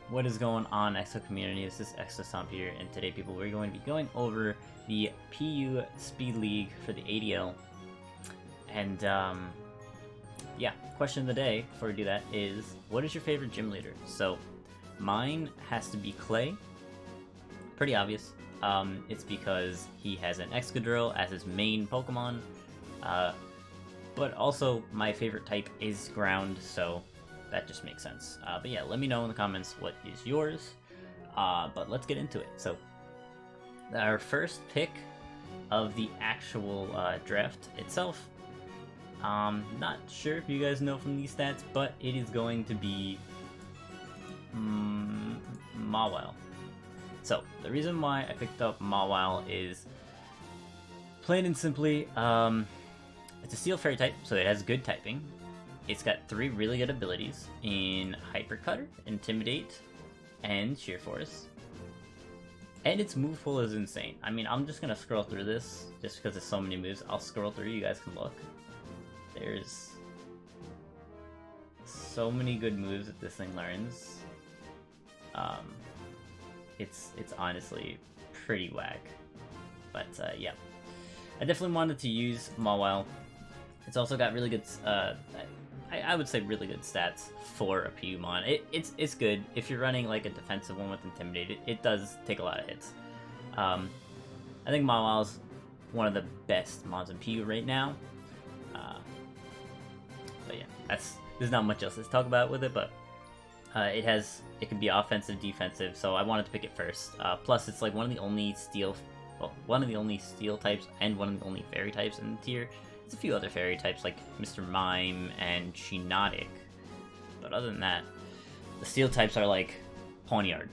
What is going on, Exo community? This is Exostomp here, and today, people, we're going to be going over the PU Speed League for the ADL. And, yeah, question of the day, before we do that, is, what is your favorite gym leader? So, mine has to be Clay. Pretty obvious. It's because he has an Excadrill as his main Pokemon, but also my favorite type is Ground, so that just makes sense. But yeah, let me know in the comments what is yours. But let's get into it. So, our first pick of the actual draft itself. Not sure if you guys know from these stats, but it is going to be Mawile. So, the reason why I picked up Mawile is, plain and simply, it's a Steel Fairy type, so it has good typing. It's got 3 really good abilities in Hypercutter, Intimidate, and Sheer Force. And its move pool is insane. I mean, I'm just gonna scroll through this, just because there's so many moves. I'll scroll through, you guys can look. There's so many good moves that this thing learns. It's honestly pretty whack. But yeah, I definitely wanted to use Mawile. It's also got really good, I would say really good stats for a PUmon. It's good. If you're running like a defensive one with Intimidate, it does take a lot of hits. I think Mawile's one of the best mons in PU right now. But yeah, there's not much else to talk about with it, but it can be offensive, defensive, so I wanted to pick it first. Plus, it's like one of the only steel types and one of the only fairy types in the tier. There's a few other fairy types like Mr. Mime and Shiinotic, but other than that, the steel types are like Pawniard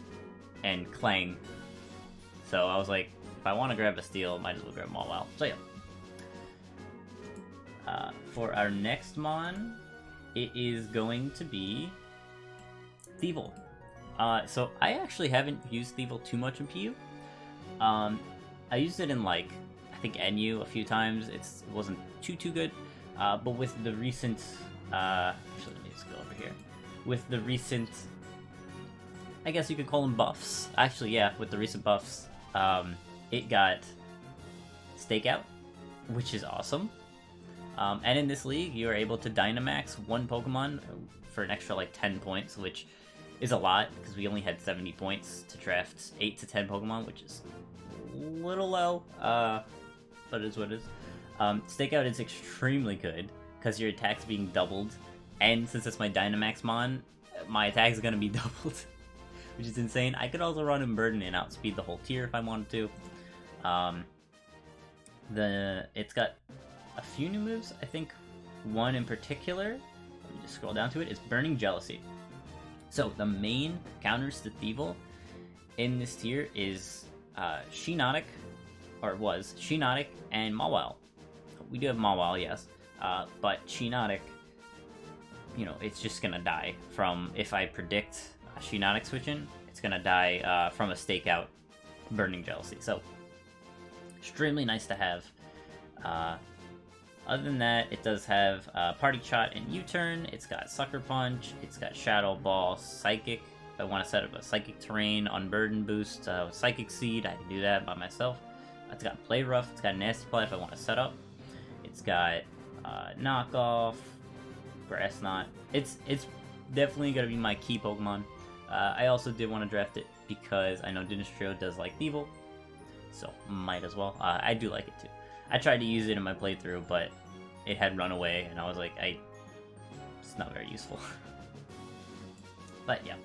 and Clang. So I was like, if I want to grab a steel, might as well grab Mawile. So yeah. For our next mon, it is going to be Thievul. So I actually haven't used Thievul too much in PU. I used it in like, I think NU a few times. It wasn't too good, but with the recent, actually let me just go over here. With the recent, I guess you could call them buffs. Actually, yeah, with the recent buffs, it got Stakeout, which is awesome. And in this league, you are able to Dynamax one Pokemon for an extra like 10 points, which is a lot because we only had 70 points to draft 8 to 10 Pokemon, which is a little low, but it is what it is. Stakeout is extremely good because your attack's being doubled, and since it's my Dynamax mon, my attack is going to be doubled, which is insane. I could also run in Burden and outspeed the whole tier if I wanted to. It's got a few new moves. I think one in particular, let me just scroll down to it, is Burning Jealousy. So the main counters to Thievul in this tier is Shiinotic, or was Shiinotic, and Mawile. We do have Mawile, yes, but Shiinotic, you know, it's just gonna die from, if I predict a Shiinotic switch in, it's gonna die from a Stakeout Burning Jealousy. So extremely nice to have. Other than that, it does have Party Shot and U-Turn. It's got Sucker Punch. It's got Shadow Ball, Psychic. If I want to set up a Psychic Terrain, Unburden boost, Psychic Seed, I can do that by myself. It's got Play Rough. It's got Nasty Plot if I want to set up. It's got Knockoff, Grass Knot. It's definitely going to be my key Pokemon. I also did want to draft it because I know Dynastrio does like Thievul, so might as well. I do like it too. I tried to use it in my playthrough, but it had run away, and I was like, it's not very useful. But yeah.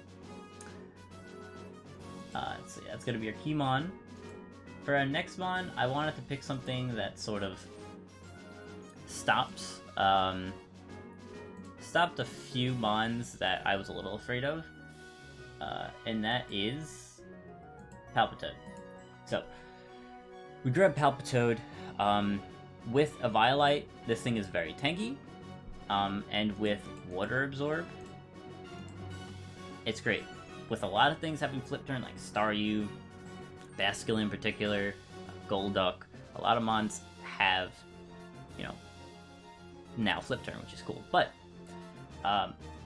So yeah, it's gonna be our key mon. For our next mon, I wanted to pick something that sort of stopped a few mons that I was a little afraid of, and that is Palpitoad. So we grabbed Palpitoad. With a Violite, this thing is very tanky, and with Water Absorb, it's great. With a lot of things having Flip Turn, like Staryu, Basculin in particular, Golduck, a lot of mons have, you know, now Flip Turn, which is cool. But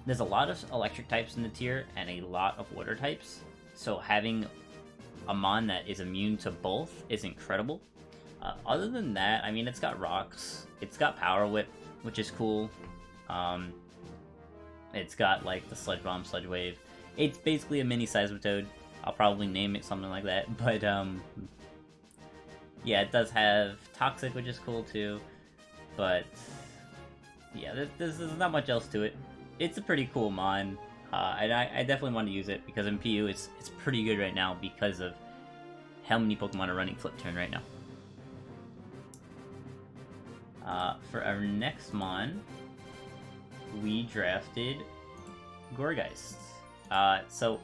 there's a lot of electric types in the tier and a lot of water types, so having a mon that is immune to both is incredible. Other than that, I mean, it's got rocks, it's got power whip, which is cool. It's got like the sludge bomb, sludge wave. It's basically a mini Seismitoad. I'll probably name it something like that, but yeah, it does have toxic, which is cool too. But yeah, there's not much else to it. It's a pretty cool mon, and I definitely want to use it because in PU it's pretty good right now because of how many Pokemon are running Flip Turn right now. For our next mon, we drafted Gourgeist. So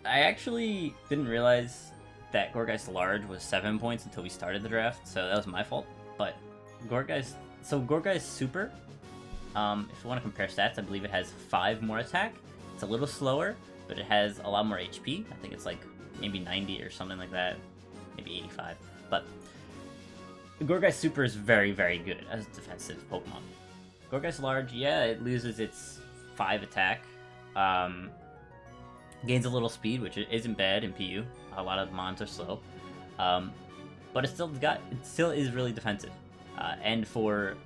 I actually didn't realize that Gourgeist Large was 7 points until we started the draft, so that was my fault. But Gourgeist Super, if you want to compare stats, I believe it has 5 more attack. It's a little slower, but it has a lot more HP. I think it's like maybe 90 or something like that, maybe 85. But Gourgeist Super is very, very good as a defensive Pokemon. Gourgeist Large, yeah, it loses its 5 attack. Gains a little speed, which isn't bad in PU. A lot of mons are slow. But it still is really defensive. And for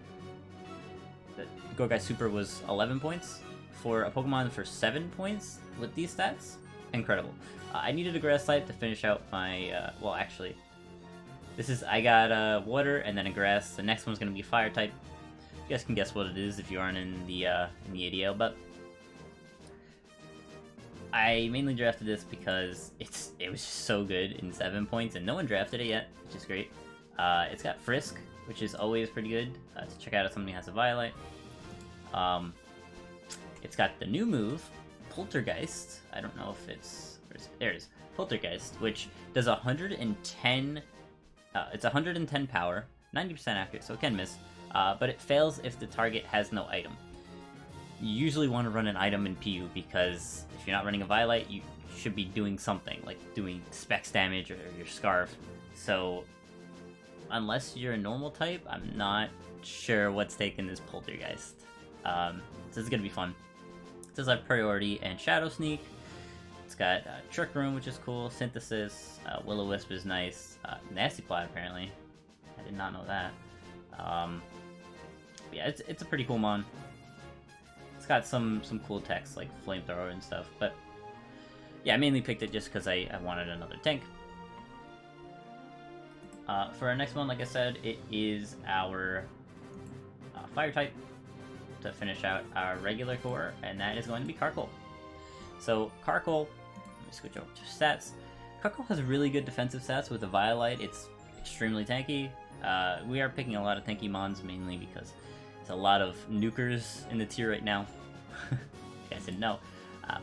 Gourgeist Super was 11 points. For a Pokemon for 7 points with these stats, incredible. I needed a grass type to finish out my, well actually, I got water and then a grass. The next one's going to be fire type. You guys can guess what it is if you aren't in the ADL, but I mainly drafted this because it was just so good in 7 points, and no one drafted it yet, which is great. It's got Frisk, which is always pretty good to check out if somebody has a Violet. It's got the new move, Poltergeist. I don't know if there it is. Poltergeist, which does 110. It's 110 power, 90% accurate, so it can miss. But it fails if the target has no item. You usually want to run an item in PU because if you're not running a Violet, you should be doing something, like doing Specs damage or your Scarf. So, unless you're a normal type, I'm not sure what's taking this Poltergeist. So it's gonna be fun. It does have Priority and Shadow Sneak. It's got Trick Room, which is cool, Synthesis, Will-O-Wisp is nice, Nasty Plot apparently. I did not know that. Yeah, it's a pretty cool mon. It's got some cool text like Flamethrower and stuff, but yeah, I mainly picked it just because I wanted another tank. For our next one, like I said, it is our Fire type to finish out our regular core, and that is going to be Carkol. So Carkol, let me switch over to stats. Carkol has really good defensive stats with a Violet. It's extremely tanky. We are picking a lot of tanky mons mainly because there's a lot of nukers in the tier right now. You guys didn't know.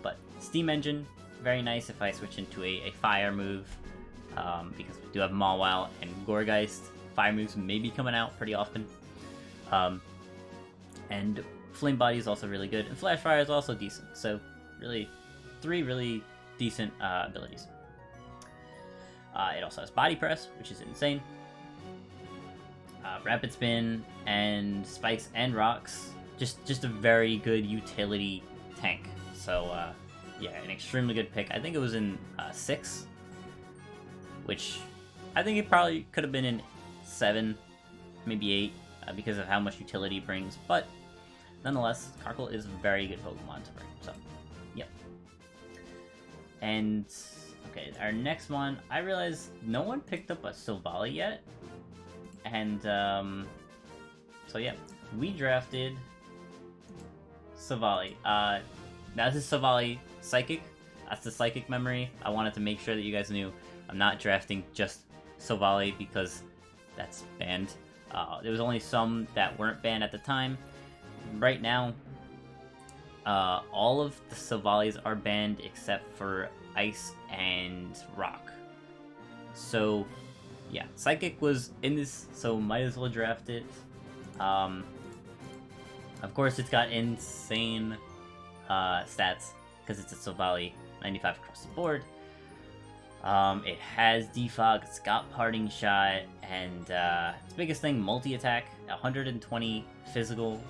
But Steam Engine, very nice if I switch into a fire move, because we do have Mawile and Gourgeist. Fire moves may be coming out pretty often. And Flame Body is also really good, and Flash Fire is also decent. So really, 3 really decent abilities. It also has Body Press, which is insane. Rapid Spin and Spikes and Rocks, just a very good utility tank. So yeah, an extremely good pick. I think it was in 6, which I think it probably could have been in 7, maybe 8, because of how much utility it brings. But nonetheless, Carkol is a very good Pokemon to bring. So, yep. And okay, our next one, I realized no one picked up a Silvally yet. And, so yeah, we drafted Silvally. Now this is Silvally Psychic. That's the Psychic memory. I wanted to make sure that you guys knew I'm not drafting just Silvally because that's banned. There was only some that weren't banned at the time. Right now, all of the Silvallis are banned except for Ice and Rock. So, yeah, Psychic was in this, so might as well draft it. Of course, it's got insane stats because it's a Silvally, 95 across the board. It has Defog, it's got Parting Shot, and its biggest thing, multi-attack, 120 physical,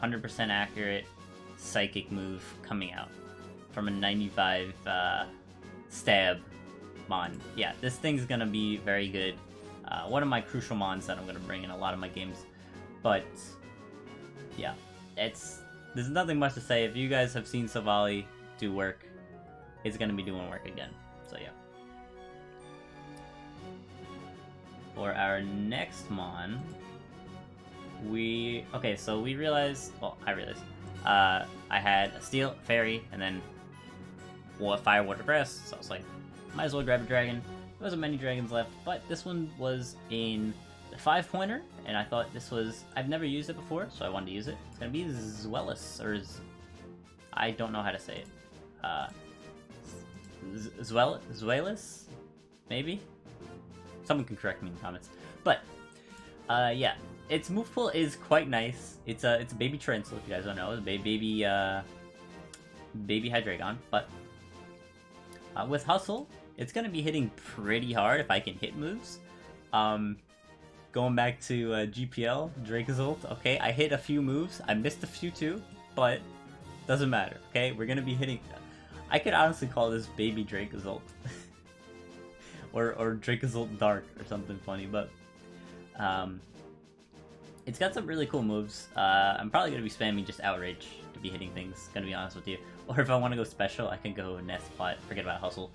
100% accurate, psychic move coming out from a 95 stab mon. Yeah, this thing's gonna be very good. One of my crucial mons that I'm gonna bring in a lot of my games. But yeah, there's nothing much to say. If you guys have seen Savali do work, it's gonna be doing work again. So yeah. For our next mon, so we realized, well, I realized, I had a steel, fairy, and then fire, water, grass, so I was like, might as well grab a dragon. There wasn't many dragons left, but this one was in the 5-pointer, and I thought this was, I've never used it before, so I wanted to use it. It's gonna be Zweilous, or I don't know how to say it. Zweilous? Maybe? Someone can correct me in the comments. But, yeah, its move pool is quite nice. It's a baby Trinsel, if you guys don't know. It's a baby Hydreigon, but with Hustle, it's gonna be hitting pretty hard if I can hit moves. Going back to GPL, Dracozolt, okay, I hit a few moves, I missed a few too, but doesn't matter, okay? We're gonna be hitting... I could honestly call this baby Dracozolt. or Dracozolt Dark or something funny, but it's got some really cool moves. I'm probably gonna be spamming just Outrage to be hitting things, gonna be honest with you. Or if I want to go special, I can go Nest Plot, forget about Hustle,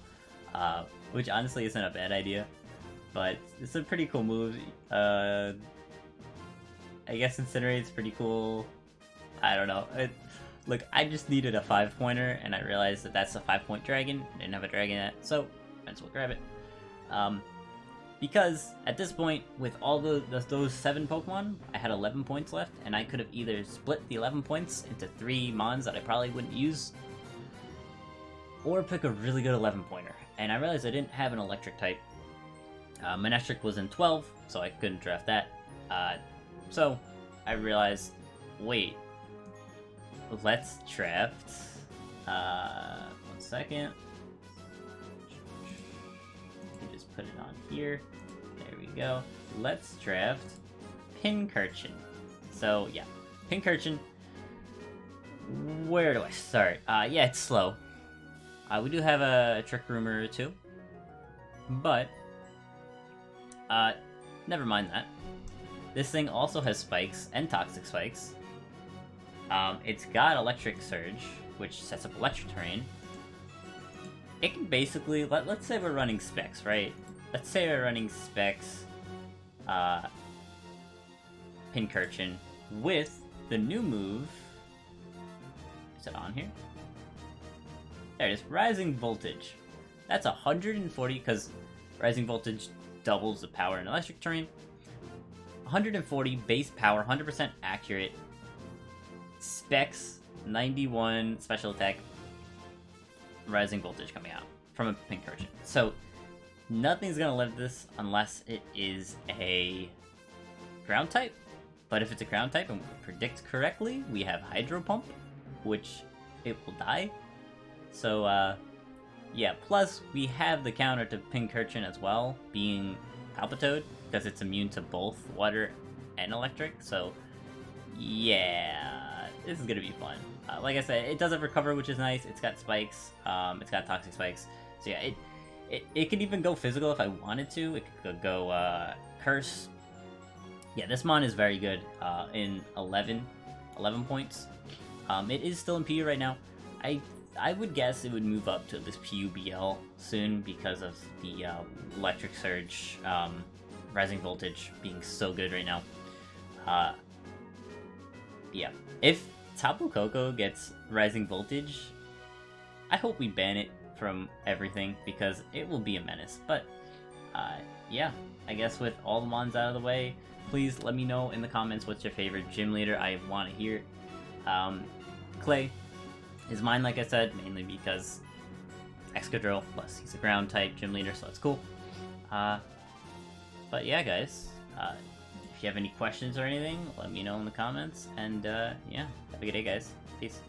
which honestly isn't a bad idea. But it's a pretty cool move. I guess Incinerate's pretty cool. I don't know. Look, I just needed a 5-pointer, and I realized that that's a 5-point dragon. I didn't have a dragon yet, so might as well grab it. Because at this point, with all those 7 Pokemon, I had 11 points left, and I could have either split the 11 points into 3 Mons that I probably wouldn't use, or pick a really good 11-pointer. And I realized I didn't have an electric type. Manectric was in 12, so I couldn't draft that. So I realized, wait, let's draft. 1 second. Just put it on here. There we go. Let's draft Pincurchin. So yeah, Pincurchin. Where do I start? Yeah, it's slow. We do have a Trick Rumor too, but never mind that. This thing also has spikes and toxic spikes. It's got Electric Surge, which sets up electric terrain. It can basically, let's say we're running specs, right? Let's say we're running specs, Pincurchin with the new move. Is it on here? There it is, Rising Voltage. That's 140, because Rising Voltage doubles the power in electric terrain. 140 base power, 100% accurate. Specs, 91 special attack. Rising Voltage coming out from a Pincurchin. So nothing's gonna live this unless it is a ground type. But if it's a ground type and we predict correctly, we have Hydro Pump, which it will die. So yeah, plus we have the counter to Pincurchin as well, being Palpitoad, because it's immune to both water and electric. So yeah, this is gonna be fun. Like I said, it does have Recover, which is nice. It's got spikes. It's got toxic spikes. So yeah, it could even go physical if I wanted to. It could go Curse. Yeah, this mon is very good in 11 points. It is still in PU right now. I would guess it would move up to this PUBL soon because of the Electric Surge, Rising Voltage being so good right now. Yeah, if Tapu Koko gets Rising Voltage, I hope we ban it from everything because it will be a menace. But yeah, I guess with all the mons out of the way, please let me know in the comments what's your favorite gym leader. I want to hear it. Clay is mine, like I said, mainly because Excadrill, plus he's a ground type gym leader, so that's cool. But yeah, guys, if you have any questions or anything, let me know in the comments, and yeah, have a good day, guys. Peace.